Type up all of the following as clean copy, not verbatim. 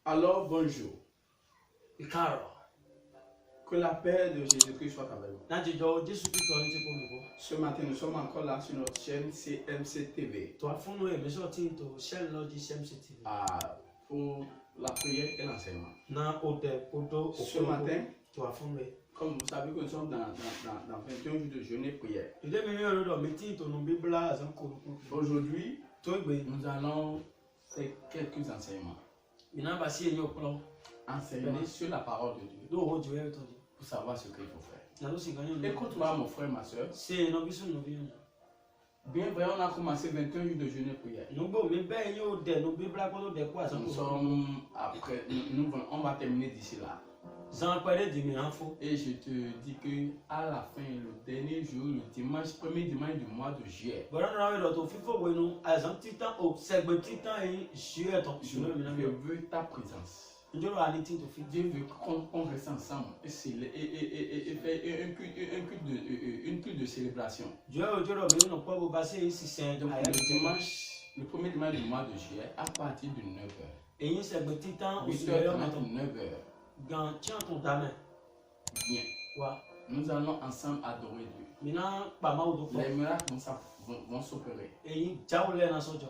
Alors bonjour. Icaro. Que la paix de Jésus-Christ soit avec vous. Ce matin, nous sommes encore là sur notre chaîne CMC TV. Pour la prière et l'enseignement. Ce matin, comme vous savez que nous sommes dans 21 jours de jeûne et prière. Aujourd'hui, nous allons faire quelques enseignements. Enseignements sur la parole de Dieu. Pour savoir ce qu'il faut faire. Écoute-moi, mon frère, ma soeur. Bien vrai, on a commencé 21 jours de jeûne et prière. On va terminer d'ici là. Et je te dis que à la fin, le dernier jour, le dimanche, premier dimanche du mois de juillet, je veux ta présence. Dieu veut qu'on reste ensemble et faire une culte de célébration. Donc, le premier dimanche du mois de juillet, à partir de 9h. 9h. Bien. Nous allons ensemble adorer Dieu. Les miracles vont s'opérer.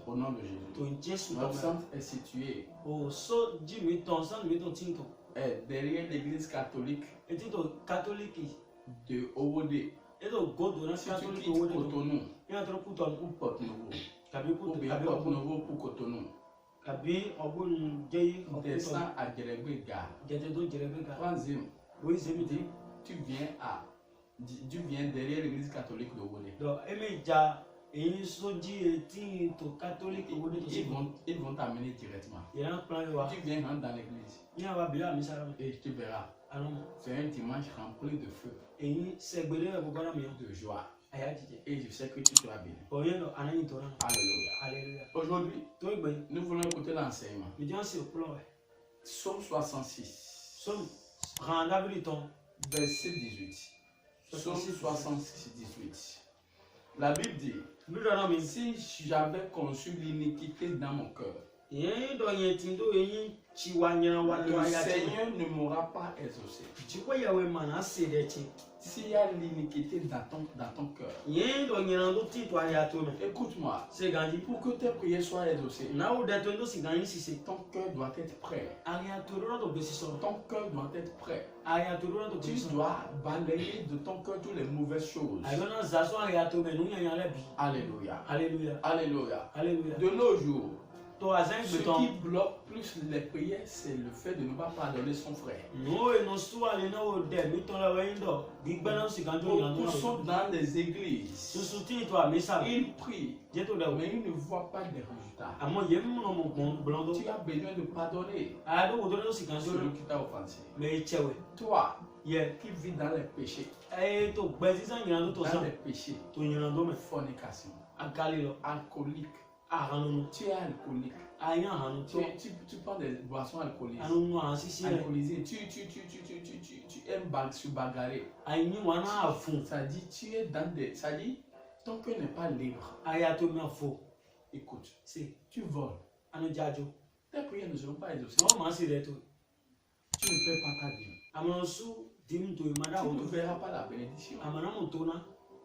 Au nom de Jésus. Notre centre est situé derrière l'église catholique de Owode. Si tu quittes Cotonou ou Porte-Nouveau, ou bien Porte-Nouveau pour Cotonou, descends à Djerebé Gare. Troisième, tu viens derrière l'église catholique de Owode. Ils vont t'amener directement. Tu viens rentrer dans l'église et tu verras. C'est un dimanche rempli de feu, de joie. Et je sais que tu seras bien. Alléluia. Aujourd'hui, nous voulons écouter l'enseignement. Psaume 66. Verset 18. Psaume 66, 18. La Bible dit, si j'avais conçu l'iniquité dans mon cœur, le Seigneur ne m'aura pas exaucé. S'il y a l'iniquité dans ton cœur, écoute-moi, pour que tes prières soient exaucées, ton cœur doit être prêt. Ton cœur doit être prêt. Tu dois balayer de ton cœur toutes les mauvaises choses. Alléluia. Alléluia. De nos jours, ce qui bloque plus les prières, c'est le fait de ne pas pardonner son frère. Beaucoup sont dans les églises. Ils prient, mais ils ne voient pas les résultats. Tu as besoin de pardonner celui qui t'a offensé. Toi qui vis dans les péchés, fornication, alcoolique. Tu es alcoolique. Tu prends des boissons alcoolisées. Tu aimes se bagarrer. Ça dit, tu es dans des. Ça dit, ton cœur n'est pas libre. Écoute, tu voles. Tes prières ne seront pas exaucées. Tu ne perds pas ta vie. Tu ne verras pas la bénédiction.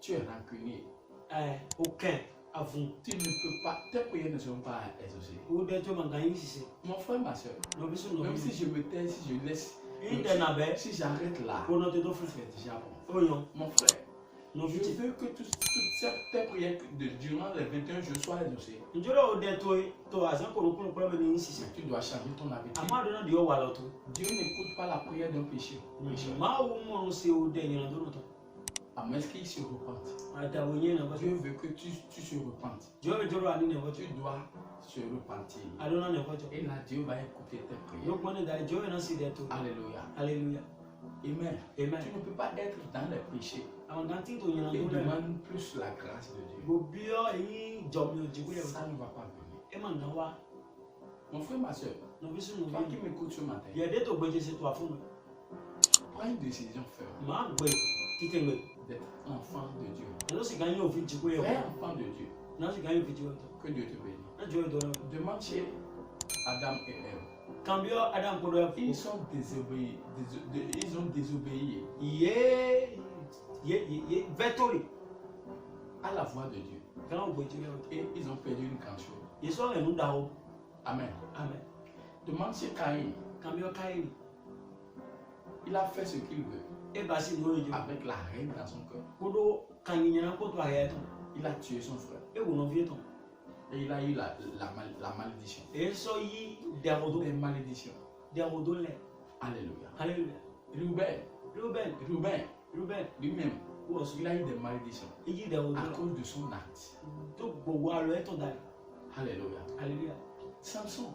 Tu es rancunier. Tu ne peux pas, tes prières ne seront pas exaucées. Mon frère, ma soeur, même si je me tais, si je laisse, si j'arrête là, c'est déjà bon. Mon frère, je veux que toutes tes prières durant les 21 jours soient exaucées. Tu dois changer ton habitude. Dieu n'écoute pas la prière d'un péché. Mais est-ce qu'il se repente? Dieu veut que tu se repentes. Tu dois se repentir. Et là, Dieu va écouter tes prières. Alléluia. Amen. Tu ne peux pas être dans les péchés et demander plus la grâce de Dieu. Ça ne va pas venir. Mon frère, ma soeur, toi qui m'écoutes ce matin, prends une décision ferme d'être enfant de Dieu. Vrai enfant de Dieu. Que Dieu te bénisse. Demande chez Adam et Ève. Cambio Adam Kodo. Ils sont désobéis. Ils ont désobéi Vettori. à la voix de Dieu. Et ils ont perdu une grande chose. Ils sont les nous d'Ao. Amen. Amen. Demande chez Caïn. Cambio Caïn. Il a fait ce qu'il veut. Et bah si nous Avec la haine dans son cœur. Kodo Kanina Kodo Ayaton. Il a tué son frère. Et vous n'en vieton. Et il a eu la malédiction. Et so yi derodo. Des malédictions. Derodo le. Alléluia. Alléluia. Ruben lui-même, Où est-ce il a eu des malédictions qu'il y a à cause de son acte. tout beau le ton d'aller. Alléluia. Alléluia. Samson,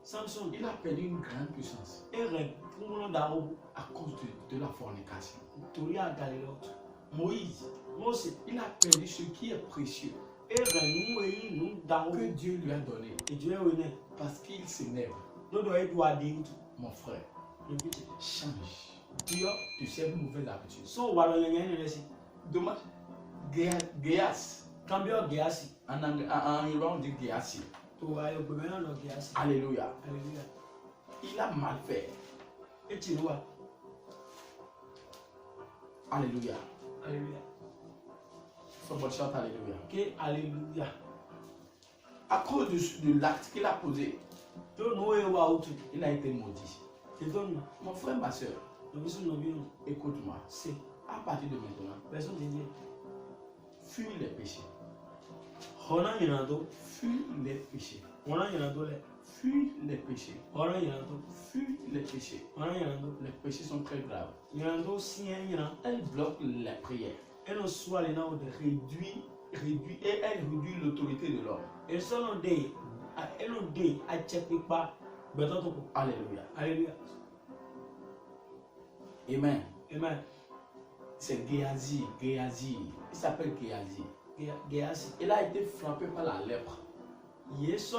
Samson. il a perdu une grande puissance Et pour d'Ao. à cause de la fornication. Touria Galileo. Moïse, Mose. il a perdu ce qui est précieux Et nous d'Ao. que Dieu lui a donné Et Dieu est honnête. parce qu'il s'énerve. Nous doit être dire Mon frère, le but. change Dieu. de ces mauvaises habitudes. So walo yenye nesi. Dommage. Géas. Cambio Géasi. En anglais, on dit Géasi. To ayo bebena no Géasi. Alléluia. Alléluia. Il a mal fait. Et tu vois. Alléluia. Alléluia. Faut votre chante alléluia. Que alléluia. À cause de l'acte qu'il a posé, To no e wa utu. il a été maudit. Te donne. Mon frère, ma soeur, No bisu no biyo. écoute-moi. C'est. À partir de maintenant, Personne te dit. fuis les péchés. Hona yinado. Fuis les péchés. Hona yinado le. Fuis les péchés. Hona yinado. Fuis les péchés. Hona yinado. Les péchés sont très graves. Yinado sien yina. Elle bloque les prières. Elle no swale na o de. Et elle réduit l'autorité de l'homme. Elle son de. Elle no de a check pa. Beto to. Alléluia. Alléluia. Amen. Amen. C'est Géasi. Il s'appelle Géasi. Géasi. Il a été frappé par la lèpre. Yeso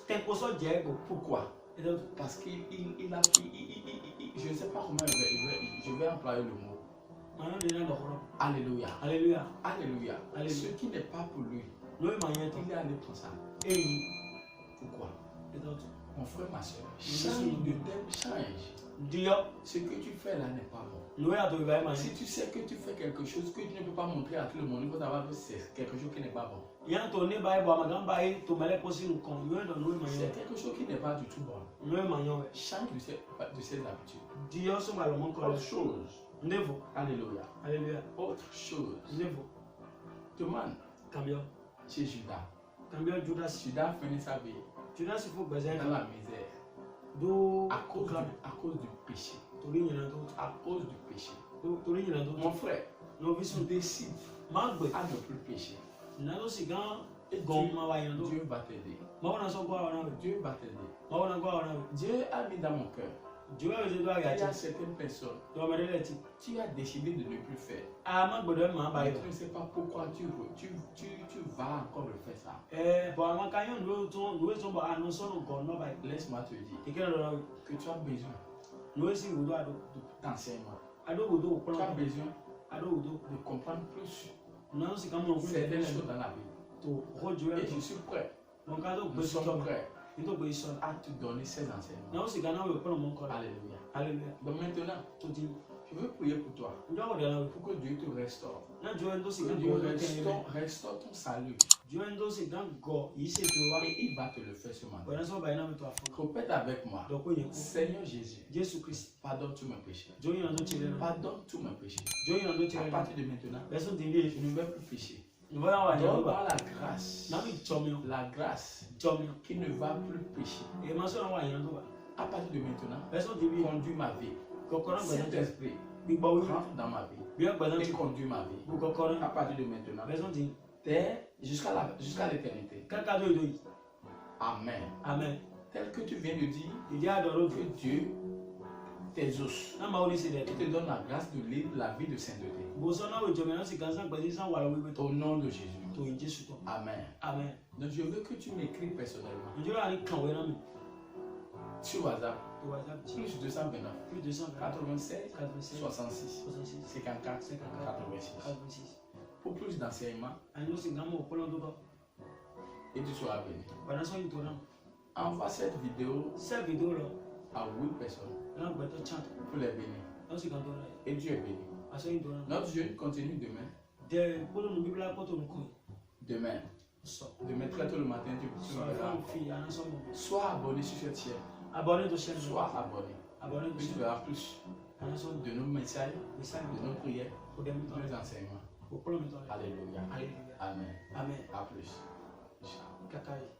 tempo so Diego. Pourquoi? Parce qu'il a je ne sais pas comment je vais employer le mot. Alléluia. Alléluia. Alléluia. Alléluia. Ce qui n'est pas pour lui, Il il est allé pour ça. Pourquoi? Mon frère, ma soeur, change de thème, change. Dieu, ce que tu fais là n'est pas bon. Si tu sais que tu fais quelque chose que tu ne peux pas montrer à tout le monde, il faut savoir que c'est quelque chose qui n'est pas bon. C'est quelque chose qui n'est pas du tout bon. Change de ces habitudes. Autre chose. Alléluia. Alléluia. Autre chose. Demande chez Judas. Judas finit sa vie dans la misère. À cause du péché. À cause du péché. Mon frère, décide à ne plus pécher. Et Dieu va t'aider. Dieu va t'aider. Dieu a mis dans mon cœur. Il y a certaines personnes. Tu as décidé de ne plus faire. Mais tu ne sais pas pourquoi tu vas encore refaire ça. Laisse-moi te dire que tu as besoin d'enseignement. Tu as besoin de comprendre plus certaines choses dans la vie. Et je suis prêt. Nous sommes prêts à te donner ces enseignements. Alléluia. Donc maintenant, je veux prier pour toi. Pour que Dieu te restaure. Que Dieu restaure ton salut. Et il va te le faire ce matin. Répète avec moi. Seigneur Jésus, pardonne tous mes péchés. Pardonne tous mes péchés. À partir de maintenant, je ne vais plus pécher. Donne-moi la grâce qui ne va plus pécher. À partir de maintenant, conduis ma vie. Saint-Esprit, rentre dans ma vie et conduis ma vie. À partir de maintenant, jusqu'à l'éternité. Amen. Amen. Tel que tu viens de dire, que Dieu t'exauce et te donne la grâce de vivre la vie de sainteté. Au nom de Jésus. Amen. Amen. Donc je veux que tu m'écris personnellement. Sur WhatsApp. Plus 229 96 66 54 86. Pour plus d'enseignements, et tu seras béni. Envoie cette vidéo Cette vidéo-là, à 8 personnes là, on va te chanter. pour les bénir. Là, c'est quand on Et Dieu est béni. a assez de temps. Notre jeûne continue demain. Pour nous, Bible, là, pour tout le monde. Demain. Ça. Demain très tôt le matin, tu Ça, verras. femme, fille, en ensemble. Sois abonné sur cette chaîne. Abonnez-toi chaîne. Sois abonné. Abonnez-toi Puis tu chaîne. verras plus En ensemble. de nos messages, Message, de nos prières, pour des de moutons. nos enseignements. Pour prendre le temps. Alléluia. Alléluia. Amen. Amen. À plus. Ciao. Kakaï.